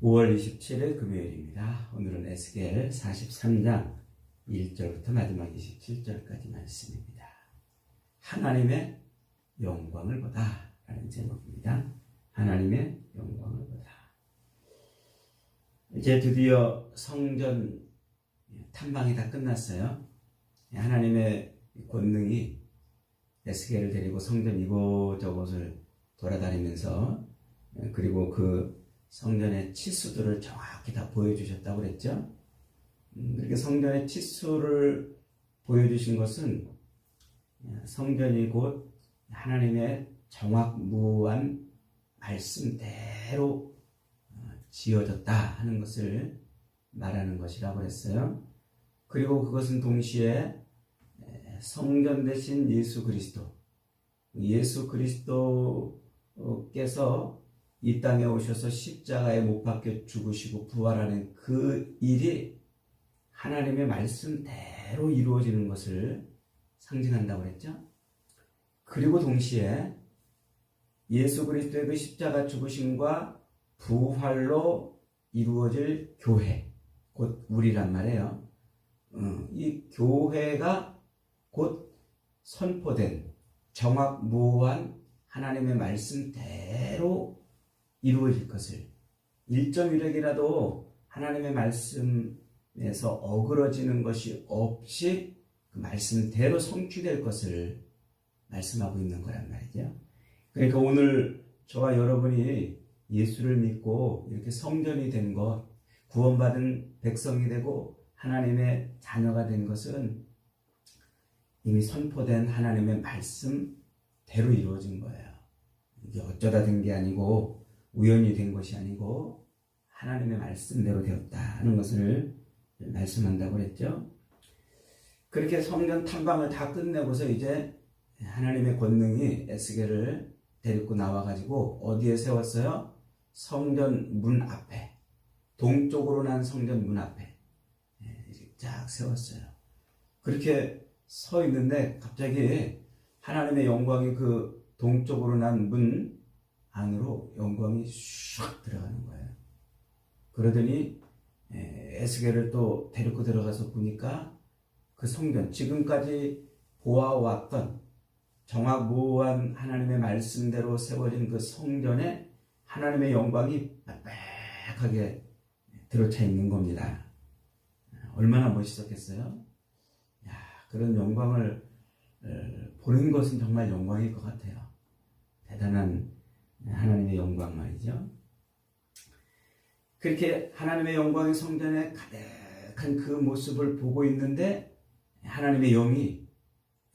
5월 27일 금요일입니다. 오늘은 에스겔 43장 1절부터 마지막 27절까지 말씀입니다. 하나님의 영광을 보다 라는 제목입니다. 하나님의 영광을 보다. 이제 드디어 성전 탐방이 다 끝났어요. 하나님의 권능이 에스겔을 데리고 성전 이곳저곳을 돌아다니면서 그리고 그 성전의 치수들을 정확히 다 보여주셨다고 그랬죠. 이렇게 성전의 치수를 보여주신 것은 성전이 곧 하나님의 정확무한 말씀대로 지어졌다 하는 것을 말하는 것이라고 그랬어요. 그리고 그것은 동시에 성전 대신 예수 그리스도께서 이 땅에 오셔서 십자가에 못 박혀 죽으시고 부활하는 그 일이 하나님의 말씀대로 이루어지는 것을 상징한다고 그랬죠. 그리고 동시에 예수 그리스도의 그 십자가 죽으심과 부활로 이루어질 교회, 곧 우리란 말이에요. 이 교회가 곧 선포된 정확무한 하나님의 말씀대로 이루어질 것을 1.1핵이라도 하나님의 말씀에서 어그러지는 것이 없이 그 말씀대로 성취될 것을 말씀하고 있는 거란 말이죠. 그러니까 오늘 저와 여러분이 예수를 믿고 이렇게 성전이 된 것, 구원받은 백성이 되고 하나님의 자녀가 된 것은 이미 선포된 하나님의 말씀대로 이루어진 거예요. 이게 어쩌다 된 게 아니고 우연히 된 것이 아니고 하나님의 말씀대로 되었다는 것을 말씀한다고 그랬죠. 그렇게 성전 탐방을 다 끝내고서 이제 하나님의 권능이 에스겔을 데리고 나와가지고 어디에 세웠어요? 성전 문 앞에, 동쪽으로 난 성전 문 앞에 쫙 세웠어요. 그렇게 서 있는데 갑자기 하나님의 영광이 그 동쪽으로 난 문 안으로 영광이 슉 들어가는 거예요. 그러더니 에스겔을 또 데리고 들어가서 보니까 그 성전, 지금까지 보아왔던 정확무한 하나님의 말씀대로 세워진 그 성전에 하나님의 영광이 빽빽하게 들어차 있는 겁니다. 얼마나 멋있었겠어요? 야, 그런 영광을 보는 것은 정말 영광일 것 같아요. 대단한 하나님의 영광 말이죠. 그렇게 하나님의 영광이 성전에 가득한 그 모습을 보고 있는데 하나님의 영이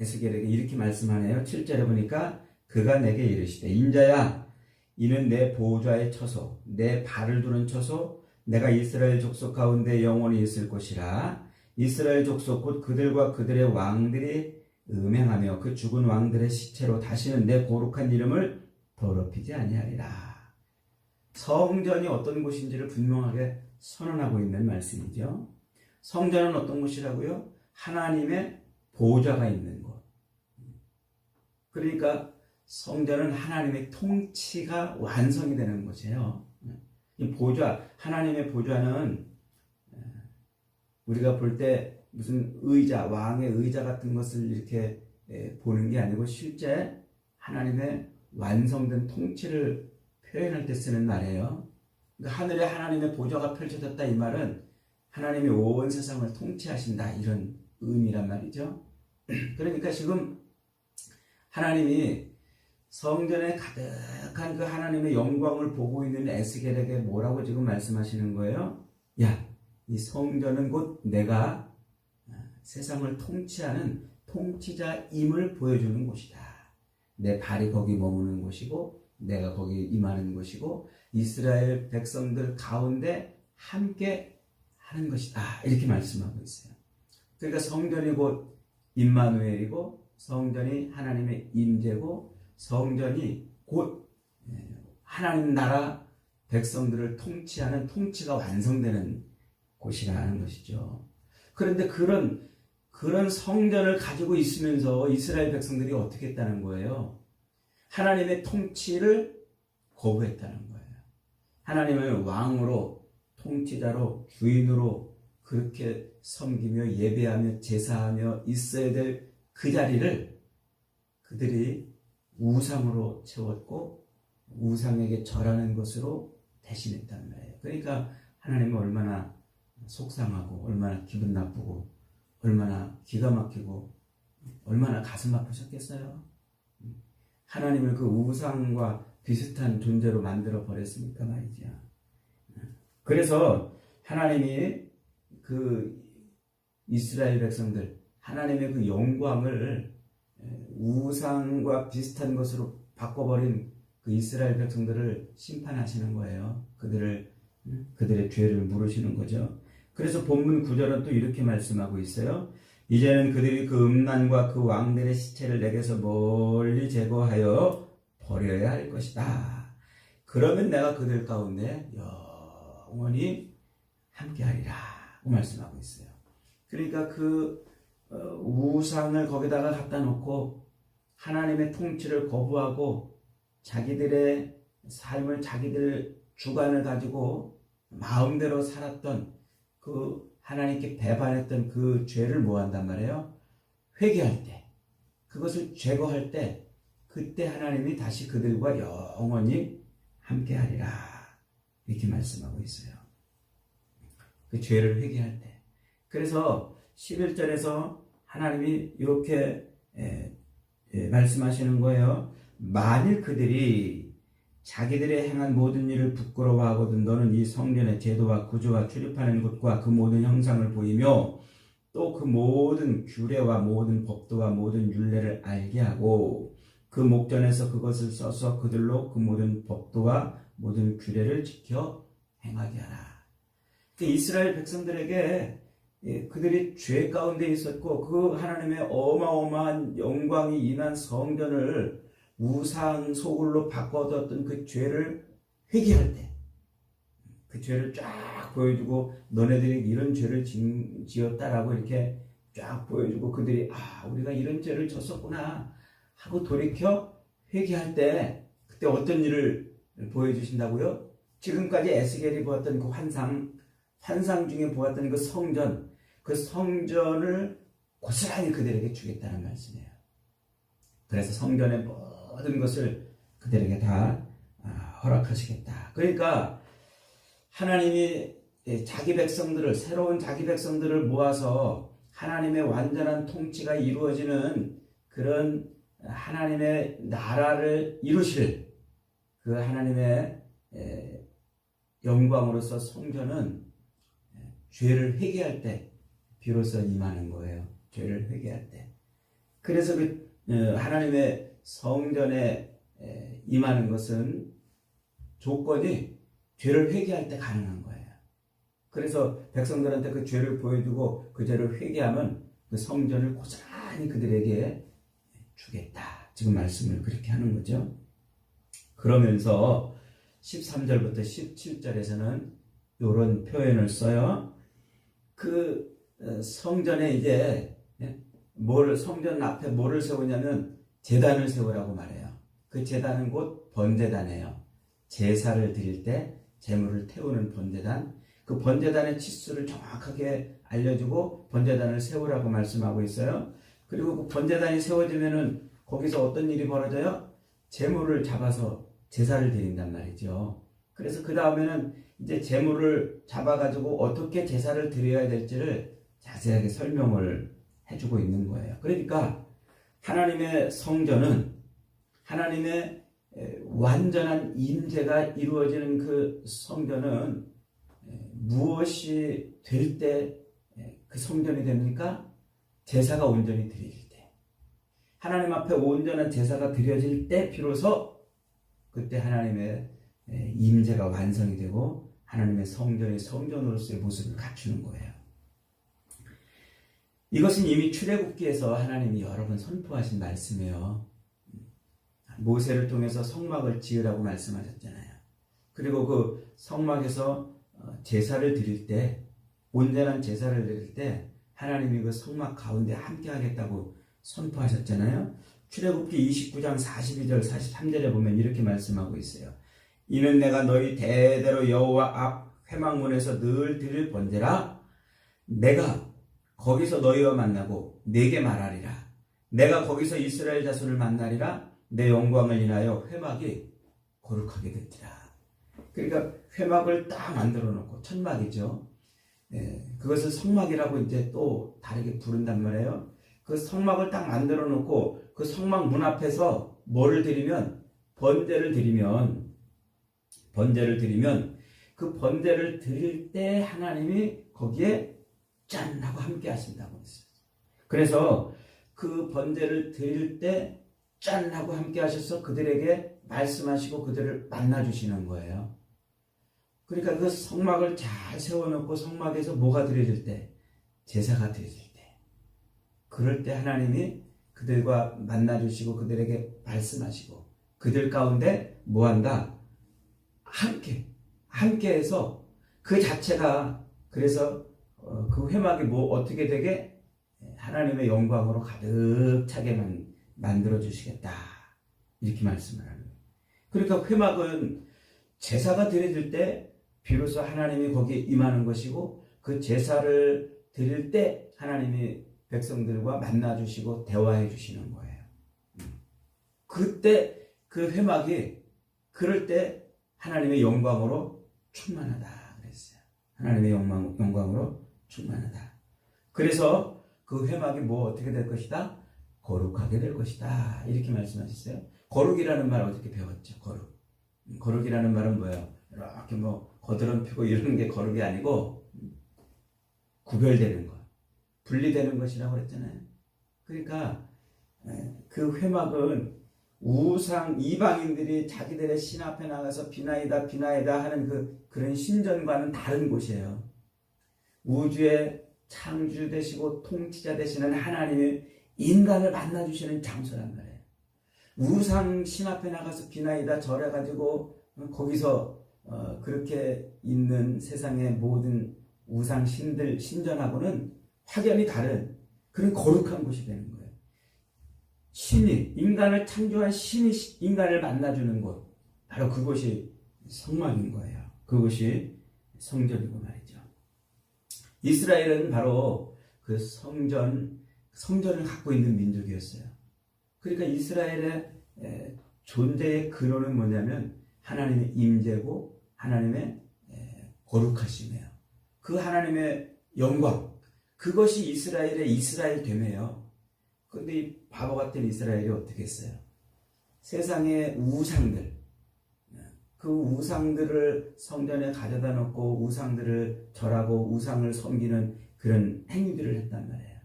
에스겔에게 이렇게 말씀하네요. 7절에 보니까 그가 내게 이르시되 인자야 이는 내 보좌의 처소 내 발을 두는 처소 내가 이스라엘 족속 가운데 영원히 있을 것이라. 이스라엘 족속 곧 그들과 그들의 왕들이 음행하며 그 죽은 왕들의 시체로 다시는 내 거룩한 이름을 더럽히지 아니하리라. 성전이 어떤 곳인지를 분명하게 선언하고 있는 말씀이죠. 성전은 어떤 곳이라고요? 하나님의 보좌가 있는 곳. 그러니까 성전은 하나님의 통치가 완성이 되는 곳이에요. 이 보좌, 하나님의 보좌는 우리가 볼 때 무슨 의자, 왕의 의자 같은 것을 이렇게 보는 게 아니고 실제 하나님의 완성된 통치를 표현할 때 쓰는 말이에요. 그러니까 하늘에 하나님의 보좌가 펼쳐졌다 이 말은 하나님이 온 세상을 통치하신다 이런 의미란 말이죠. 그러니까 지금 하나님이 성전에 가득한 그 하나님의 영광을 보고 있는 에스겔에게 뭐라고 지금 말씀하시는 거예요? 야, 이 성전은 곧 내가 세상을 통치하는 통치자임을 보여주는 곳이다. 내 발이 거기 머무는 곳이고 내가 거기 임하는 곳이고 이스라엘 백성들 가운데 함께 하는 것이다. 이렇게 말씀하고 있어요. 그러니까 성전이 곧 임마누엘이고 성전이 하나님의 임재고 성전이 곧 하나님 나라 백성들을 통치하는 통치가 완성되는 곳이라는 것이죠. 그런데 그런 성전을 가지고 있으면서 이스라엘 백성들이 어떻게 했다는 거예요? 하나님의 통치를 거부했다는 거예요. 하나님을 왕으로 통치자로 주인으로 그렇게 섬기며 예배하며 제사하며 있어야 될 그 자리를 그들이 우상으로 채웠고 우상에게 절하는 것으로 대신했단 말이에요. 그러니까 하나님은 얼마나 속상하고 얼마나 기분 나쁘고 얼마나 기가 막히고 얼마나 가슴 아프셨겠어요. 하나님을 그 우상과 비슷한 존재로 만들어 버렸으니까 말이죠. 그래서 하나님이 그 이스라엘 백성들 하나님의 그 영광을 우상과 비슷한 것으로 바꿔버린 그 이스라엘 백성들을 심판하시는 거예요. 그들의 죄를 물으시는 거죠. 그래서 본문 9절은 또 이렇게 말씀하고 있어요. 이제는 그들이 그 음란과 그 왕들의 시체를 내게서 멀리 제거하여 버려야 할 것이다. 그러면 내가 그들 가운데 영원히 함께하리라 고 말씀하고 있어요. 그러니까 그 우상을 거기다가 갖다 놓고 하나님의 통치를 거부하고 자기들의 삶을 자기들 주관을 가지고 마음대로 살았던 그 하나님께 배반했던 그 죄를 뭐 한단 말이에요? 회개할 때, 그것을 제거할 때 그때 하나님이 다시 그들과 영원히 함께하리라 이렇게 말씀하고 있어요. 그 죄를 회개할 때. 그래서 11절에서 하나님이 이렇게 말씀하시는 거예요. 만일 그들이 자기들의 행한 모든 일을 부끄러워하거든 너는 이 성전의 제도와 구조와 출입하는 곳과 그 모든 형상을 보이며 또 그 모든 규례와 모든 법도와 모든 율례를 알게 하고 그 목전에서 그것을 써서 그들로 그 모든 법도와 모든 규례를 지켜 행하게 하라. 이스라엘 백성들에게 그들이 죄 가운데 있었고 그 하나님의 어마어마한 영광이 임한 성전을 우상 소굴로 바꿔뒀던 그 죄를 회개할 때 그 죄를 쫙 보여주고 너네들이 이런 죄를 지었다라고 이렇게 쫙 보여주고 그들이 우리가 이런 죄를 졌었구나 하고 돌이켜 회개할 때 그때 어떤 일을 보여주신다고요? 지금까지 에스겔이 보았던 그 환상 중에 보았던 그 성전을 고스란히 그들에게 주겠다는 말씀이에요. 그래서 성전의 모든 것을 그들에게 다 허락하시겠다. 그러니까 하나님이 새로운 자기 백성들을 모아서 하나님의 완전한 통치가 이루어지는 그런 하나님의 나라를 이루실 그 하나님의 영광으로서 성전은 죄를 회개할 때 비로소 임하는 거예요. 죄를 회개할 때. 그래서 하나님의 성전에 임하는 것은 조건이 죄를 회개할 때 가능한 거예요. 그래서 백성들한테 그 죄를 보여주고 그 죄를 회개하면 그 성전을 고스란히 그들에게 주겠다. 지금 말씀을 그렇게 하는 거죠. 그러면서 13절부터 17절에서는 이런 표현을 써요. 그 성전에 이제 성전 앞에 뭐를 세우냐면 제단을 세우라고 말해요. 그 제단은 곧 번제단이에요. 제사를 드릴 때 제물을 태우는 번제단. 그 번제단의 치수를 정확하게 알려주고 번제단을 세우라고 말씀하고 있어요. 그리고 그 번제단이 세워지면은 거기서 어떤 일이 벌어져요? 제물을 잡아서 제사를 드린단 말이죠. 그래서 그 다음에는 이제 제물을 잡아가지고 어떻게 제사를 드려야 될지를 자세하게 설명을 해주고 있는 거예요. 그러니까 하나님의 성전은 하나님의 완전한 임재가 이루어지는 그 성전은 무엇이 될 때 그 성전이 됩니까? 제사가 온전히 드려질 때. 하나님 앞에 온전한 제사가 드려질 때 비로소 그때 하나님의 임재가 완성이 되고 하나님의 성전이 성전으로서의 모습을 갖추는 거예요. 이것은 이미 출애굽기에서 하나님이 여러 번 선포하신 말씀이에요. 모세를 통해서 성막을 지으라고 말씀하셨잖아요. 그리고 그 성막에서 제사를 드릴 때, 온전한 제사를 드릴 때 하나님이 그 성막 가운데 함께 하겠다고 선포하셨잖아요. 출애굽기 29장 42절 43절에 보면 이렇게 말씀하고 있어요. 이는 내가 너희 대대로 여호와 앞 회막문에서 늘 드릴 번제라. 내가 거기서 너희와 만나고 내게 말하리라. 내가 거기서 이스라엘 자손을 만나리라. 내 영광을 인하여 회막이 거룩하게 됐지라. 그러니까 회막을 딱 만들어 놓고, 천막이죠. 그것을 성막이라고 이제 또 다르게 부른단 말이에요. 그 성막을 딱 만들어 놓고 그 성막 문 앞에서 뭐를 드리면, 번제를 드리면 그 번제를 드릴 때 하나님이 거기에 짠 하고 함께 하신다고 했어요. 그래서 그 번제를 드릴 때 짠 하고 함께 하셔서 그들에게 말씀하시고 그들을 만나주시는 거예요. 그러니까 그 성막을 잘 세워놓고 성막에서 뭐가 드려질 때? 제사가 드려질 때. 그럴 때 하나님이 그들과 만나주시고 그들에게 말씀하시고 그들 가운데 뭐한다? 함께해서 그 자체가, 그래서 그 회막이 뭐 어떻게 되게 하나님의 영광으로 가득 차게 만들어 주시겠다, 이렇게 말씀을 하는 거예요. 그러니까 회막은 제사가 드려질 때 비로소 하나님이 거기에 임하는 것이고, 그 제사를 드릴 때 하나님이 백성들과 만나 주시고 대화해 주시는 거예요. 그때 그 회막이 그럴 때 하나님의 영광으로 충만하다 그랬어요. 하나님의 영광으로 충만하다. 그래서 그 회막이 뭐 어떻게 될 것이다? 거룩하게 될 것이다, 이렇게 말씀하셨어요. 거룩이라는 말 어떻게 배웠죠? 거룩이라는 말은 뭐예요? 이렇게 뭐 거드름 피고 이런 게 거룩이 아니고 구별되는 것, 분리되는 것이라고 그랬잖아요. 그러니까 그 회막은 우상 이방인들이 자기들의 신 앞에 나가서 비나이다 하는 그런 신전과는 다른 곳이에요. 우주의 창주 되시고 통치자 되시는 하나님이 인간을 만나주시는 장소란 말이에요. 우상 신 앞에 나가서 비나이다 절해가지고 거기서 그렇게 있는 세상의 모든 우상 신들 신전하고는 확연히 다른 그런 거룩한 곳이 되는 거예요. 신이, 인간을 창조한 신이 인간을 만나주는 곳, 바로 그곳이 성막인 거예요. 그곳이 성전이고 말이죠. 이스라엘은 바로 그 성전을 갖고 있는 민족이었어요. 그러니까 이스라엘의 존재의 근원은 뭐냐면 하나님의 임재고 하나님의 거룩하심이에요. 그 하나님의 영광, 그것이 이스라엘의 이스라엘됨이에요. 그런데 이 바보 같은 이스라엘이 어떻게 했어요? 세상의 우상들, 그 우상들을 성전에 가져다 놓고 우상들을 절하고 우상을 섬기는 그런 행위들을 했단 말이에요.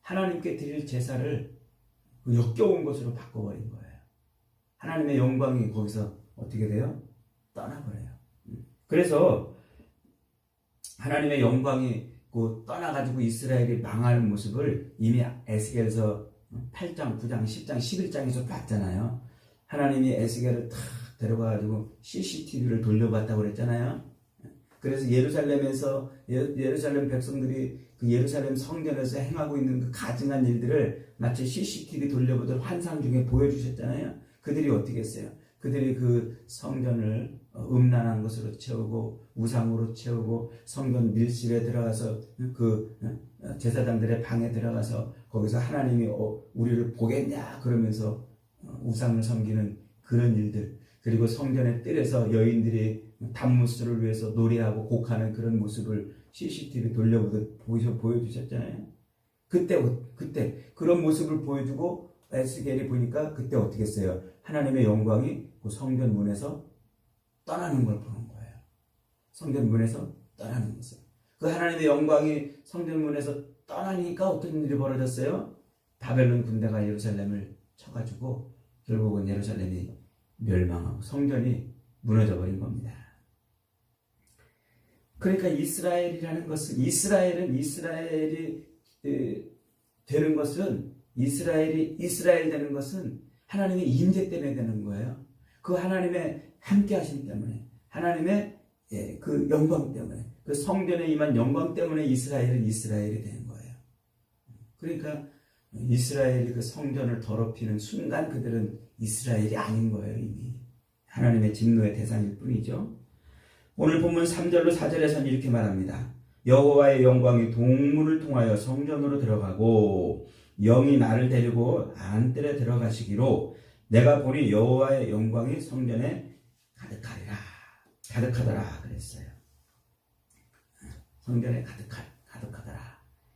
하나님께 드릴 제사를 역겨운 것으로 바꿔버린 거예요. 하나님의 영광이 거기서 어떻게 돼요? 떠나버려요. 그래서 하나님의 영광이 떠나가지고 이스라엘이 망하는 모습을 이미 에스겔서 8장, 9장, 10장, 11장에서 봤잖아요. 하나님이 에스겔을 탁 데려가가지고 CCTV를 돌려봤다고 그랬잖아요. 그래서 예루살렘 백성들이 그 예루살렘 성전에서 행하고 있는 그 가증한 일들을 마치 CCTV 돌려보듯 환상 중에 보여주셨잖아요. 그들이 어떻게 했어요? 그들이 그 성전을 음란한 것으로 채우고 우상으로 채우고 성전 밀실에 들어가서 그 제사장들의 방에 들어가서 거기서 하나님이 우리를 보겠냐 그러면서 우상을 섬기는 그런 일들, 그리고 성전의 뜰에서 여인들이 단무스를 위해서 노래하고 곡하는 그런 모습을 CCTV 돌려보듯 보여주셨잖아요. 그때 그런 모습을 보여주고 에스겔이 보니까 그때 어떻게 했어요? 하나님의 영광이 그 성전 문에서 떠나는 걸 보는 거예요. 성전 문에서 떠나는 것을. 그 하나님의 영광이 성전 문에서 떠나니까 어떤 일이 벌어졌어요? 바벨론 군대가 예루살렘을 쳐가지고 결국은 예루살렘이 멸망하고 성전이 무너져 버린 겁니다. 그러니까 이스라엘이라는 것은, 이스라엘이 되는 것은, 이스라엘이 이스라엘 되는 것은 하나님의 임재 때문에 되는 거예요. 그 하나님의 함께 하심 때문에, 하나님의 그 영광 때문에, 그 성전에 임한 영광 때문에 이스라엘은 이스라엘이 되는 거예요. 그러니까 이스라엘이 그 성전을 더럽히는 순간 그들은 이스라엘이 아닌 거예요. 이미 하나님의 진노의 대상일 뿐이죠. 오늘 본문 3절로 4절에서는 이렇게 말합니다. 여호와의 영광이 동문을 통하여 성전으로 들어가고 영이 나를 데리고 안뜰에 들어가시기로 내가 보니 여호와의 영광이 성전에 가득하더라 그랬어요. 성전에 가득하더라.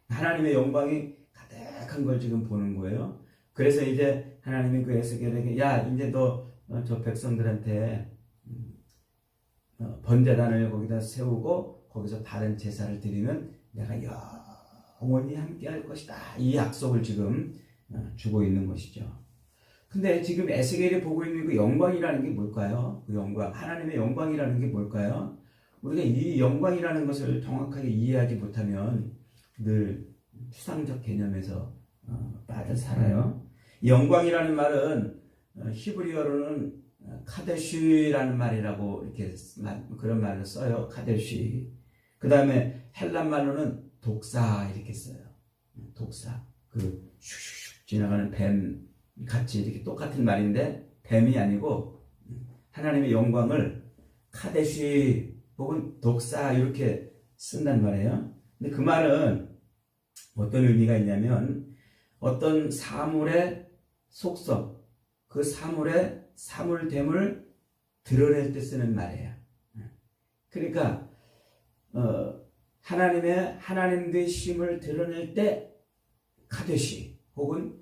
하나님의 영광이 가득한 걸 지금 보는 거예요. 그래서 이제 하나님이 그 에스겔에게 야 이제 너 저 백성들한테 번제단을 거기다 세우고 거기서 바른 제사를 드리면 내가 영원히 함께 할 것이다. 이 약속을 지금 주고 있는 것이죠. 근데 지금 에스겔이 보고 있는 그 영광이라는 게 뭘까요? 그 영광, 하나님의 영광이라는 게 뭘까요? 우리가 이 영광이라는 것을 정확하게 이해하지 못하면 늘 추상적 개념에서 빠져 살아요. 이 영광이라는 말은 히브리어로는 카데쉬라는 말이라고 이렇게 그런 말을 써요. 카데쉬. 그 다음에 헬란 말로는 독사 이렇게 써요. 독사. 그 슉슉슉 지나가는 뱀 같이 이렇게 똑같은 말인데 뱀이 아니고 하나님의 영광을 카데쉬 혹은 독사 이렇게 쓴단 말이에요. 근데 그 말은 어떤 의미가 있냐면 어떤 사물의 속성, 그 사물의 사물됨을 드러낼 때 쓰는 말이에요. 그러니까 하나님의 하나님 되심을 드러낼 때 카데시 혹은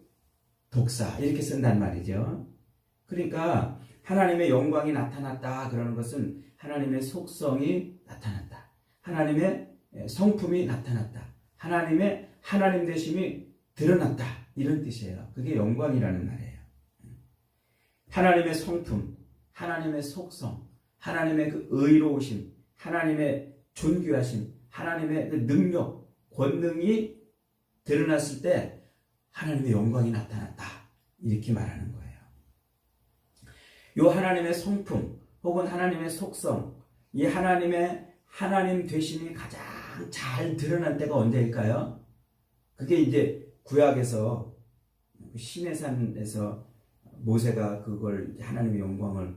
독사 이렇게 쓴단 말이죠. 그러니까 하나님의 영광이 나타났다 그러는 것은 하나님의 속성이 나타났다. 하나님의 성품이 나타났다. 하나님의 하나님 되심이 드러났다. 이런 뜻이에요. 그게 영광이라는 말이에요. 하나님의 성품, 하나님의 속성, 하나님의 그 의로우심, 하나님의 존귀하심, 하나님의 그 능력, 권능이 드러났을 때 하나님의 영광이 나타났다. 이렇게 말하는 거예요. 요 하나님의 성품 혹은 하나님의 속성, 이 하나님의 하나님 되심이 가장 잘 드러난 때가 언제일까요? 그게 이제 구약에서 시내산에서 모세가 그걸 하나님의 영광을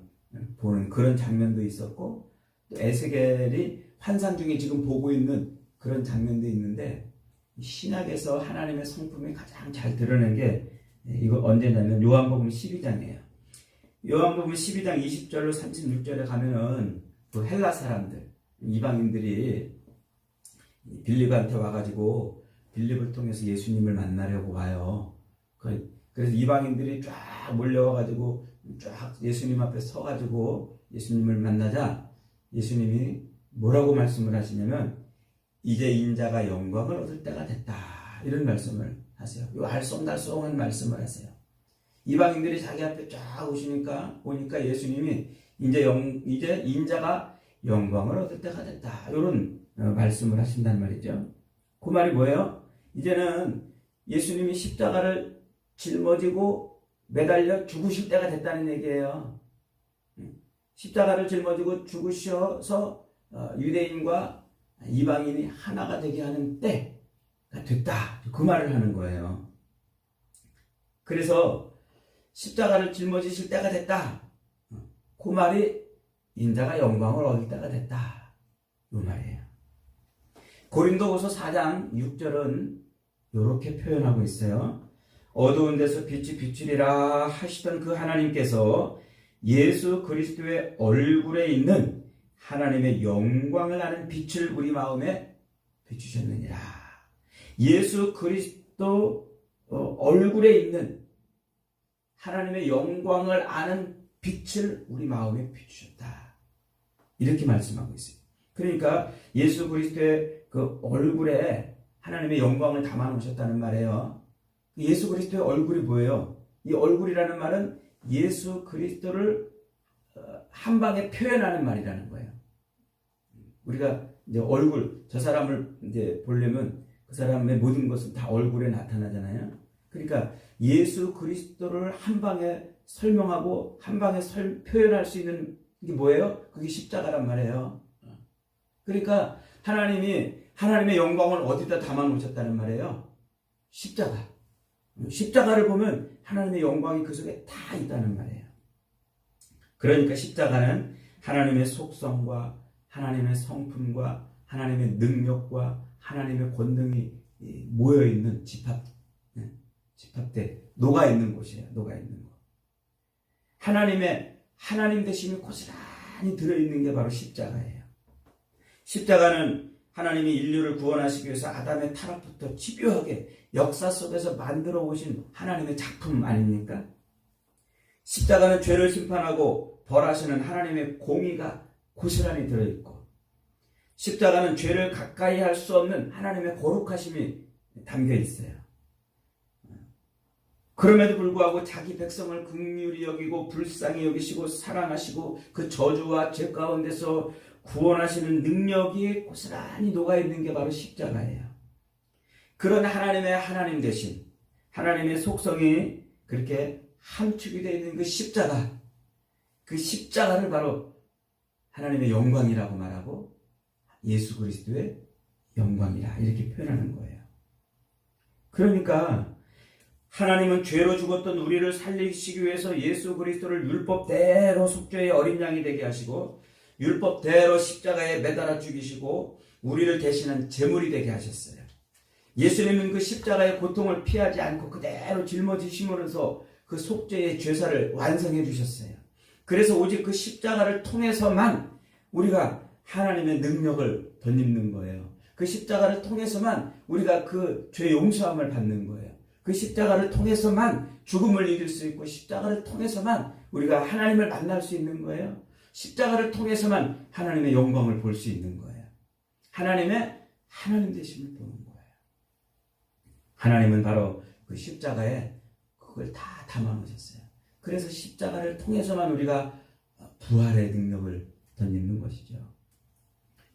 보는 그런 장면도 있었고 또 에스겔이 환상 중에 지금 보고 있는 그런 장면도 있는데 신약에서 하나님의 성품이 가장 잘 드러낸 게 이거 언제냐면 요한복음 12장이에요. 요한복음 12장 20절로 36절에 가면은 그 헬라 사람들 이방인들이 빌립한테 와가지고 빌립을 통해서 예수님을 만나려고 와요. 그래서 이방인들이 쫙 몰려와가지고 쫙 예수님 앞에 서가지고 예수님을 만나자 예수님이 뭐라고 말씀을 하시냐면 이제 인자가 영광을 얻을 때가 됐다. 이런 말씀을 하세요. 이 알쏭달쏭한 말씀을 하세요. 이방인들이 자기 앞에 쫙 오니까 예수님이 이제 인자가 영광을 얻을 때가 됐다. 이런 말씀을 하신단 말이죠. 그 말이 뭐예요? 이제는 예수님이 십자가를 짊어지고 매달려 죽으실 때가 됐다는 얘기예요. 십자가를 짊어지고 죽으셔서 유대인과 이방인이 하나가 되게 하는 때가 됐다. 그 말을 하는 거예요. 그래서 십자가를 짊어지실 때가 됐다. 그 말이 인자가 영광을 얻을 때가 됐다. 이 말이에요. 고린도후서 4장 6절은 이렇게 표현하고 있어요. 어두운 데서 빛이 비추리라 하시던 그 하나님께서 예수 그리스도의 얼굴에 있는 하나님의 영광을 아는 빛을 우리 마음에 비추셨느니라. 예수 그리스도 얼굴에 있는 하나님의 영광을 아는 빛을 우리 마음에 비추셨다. 이렇게 말씀하고 있어요. 그러니까 예수 그리스도의 그 얼굴에 하나님의 영광을 담아 놓으셨다는 말이에요. 예수 그리스도의 얼굴이 뭐예요? 이 얼굴이라는 말은 예수 그리스도를 한 방에 표현하는 말이라는 거예요. 우리가 이제 얼굴, 저 사람을 이제 보려면 그 사람의 모든 것은 다 얼굴에 나타나잖아요. 그러니까 예수 그리스도를 한 방에 설명하고 한 방에 표현할 수 있는 게 뭐예요? 그게 십자가란 말이에요. 그러니까 하나님이 하나님의 영광을 어디다 담아 놓으셨다는 말이에요? 십자가. 십자가를 보면 하나님의 영광이 그 속에 다 있다는 말이에요. 그러니까 십자가는 하나님의 속성과 하나님의 성품과 하나님의 능력과 하나님의 권능이 모여있는 집합대 녹아있는 곳이에요. 녹아있는 곳. 하나님 되심이 고스란히 들어있는 게 바로 십자가예요. 십자가는 하나님이 인류를 구원하시기 위해서 아담의 타락부터 집요하게 역사 속에서 만들어 오신 하나님의 작품 아닙니까? 십자가는 죄를 심판하고 벌하시는 하나님의 공의가 고스란히 들어있고, 십자가는 죄를 가까이 할 수 없는 하나님의 거룩하심이 담겨 있어요. 그럼에도 불구하고 자기 백성을 긍휼히 여기고 불쌍히 여기시고 사랑하시고 그 저주와 죄 가운데서 구원하시는 능력이 고스란히 녹아있는 게 바로 십자가예요. 그런 하나님의 하나님 되신 하나님의 속성이 그렇게 함축이 되어 있는 그 십자가를 바로 하나님의 영광이라고 말하고 예수 그리스도의 영광이라 이렇게 표현하는 거예요. 그러니까 하나님은 죄로 죽었던 우리를 살리시기 위해서 예수 그리스도를 율법대로 속죄의 어린 양이 되게 하시고 율법대로 십자가에 매달아 죽이시고 우리를 대신한 제물이 되게 하셨어요. 예수님은 그 십자가의 고통을 피하지 않고 그대로 짊어지심으로써 그 속죄의 죄사를 완성해 주셨어요. 그래서 오직 그 십자가를 통해서만 우리가 하나님의 능력을 덧입는 거예요. 그 십자가를 통해서만 우리가 그 죄 용서함을 받는 거예요. 그 십자가를 통해서만 죽음을 이길 수 있고 십자가를 통해서만 우리가 하나님을 만날 수 있는 거예요. 십자가를 통해서만 하나님의 영광을 볼 수 있는 거예요. 하나님 되심을 보는 거예요. 하나님은 바로 그 십자가에 그걸 다 담아놓으셨어요. 그래서 십자가를 통해서만 우리가 부활의 능력을 덧입는 것이죠.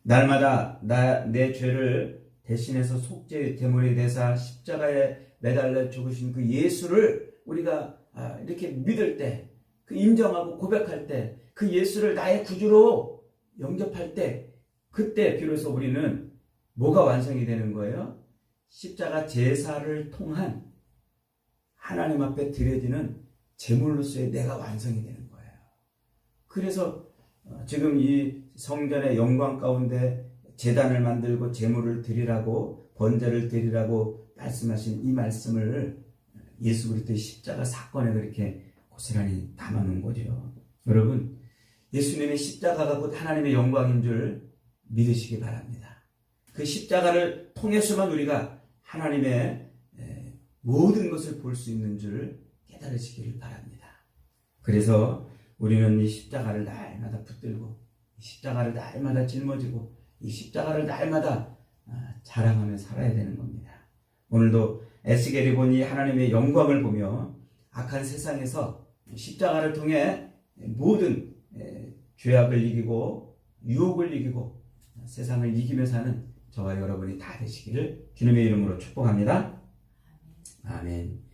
날마다 내 죄를 대신해서 속죄의 제물이 되사 십자가에 매달려 죽으신 그 예수를 우리가 이렇게 믿을 때, 그 인정하고 고백할 때, 그 예수를 나의 구주로 영접할 때, 그때 비로소 우리는 뭐가 완성이 되는 거예요? 십자가 제사를 통한 하나님 앞에 드려지는 제물로서의 내가 완성이 되는 거예요. 그래서 지금 이 성전의 영광 가운데 제단을 만들고 제물을 드리라고 번제를 드리라고 말씀하신 이 말씀을 예수 그리스도의 십자가 사건에 그렇게 고스란히 담아놓은 거죠. 여러분, 예수님의 십자가가 곧 하나님의 영광인 줄 믿으시기 바랍니다. 그 십자가를 통해서만 우리가 하나님의 모든 것을 볼 수 있는 줄 깨달으시기를 바랍니다. 그래서 우리는 이 십자가를 날마다 붙들고 이 십자가를 날마다 짊어지고 이 십자가를 날마다 자랑하며 살아야 되는 겁니다. 오늘도 에스겔이 본 이 하나님의 영광을 보며 악한 세상에서 십자가를 통해 모든 죄악을 이기고 유혹을 이기고 세상을 이기며 사는 저와 여러분이 다 되시기를 주님의 이름으로 축복합니다. 아멘.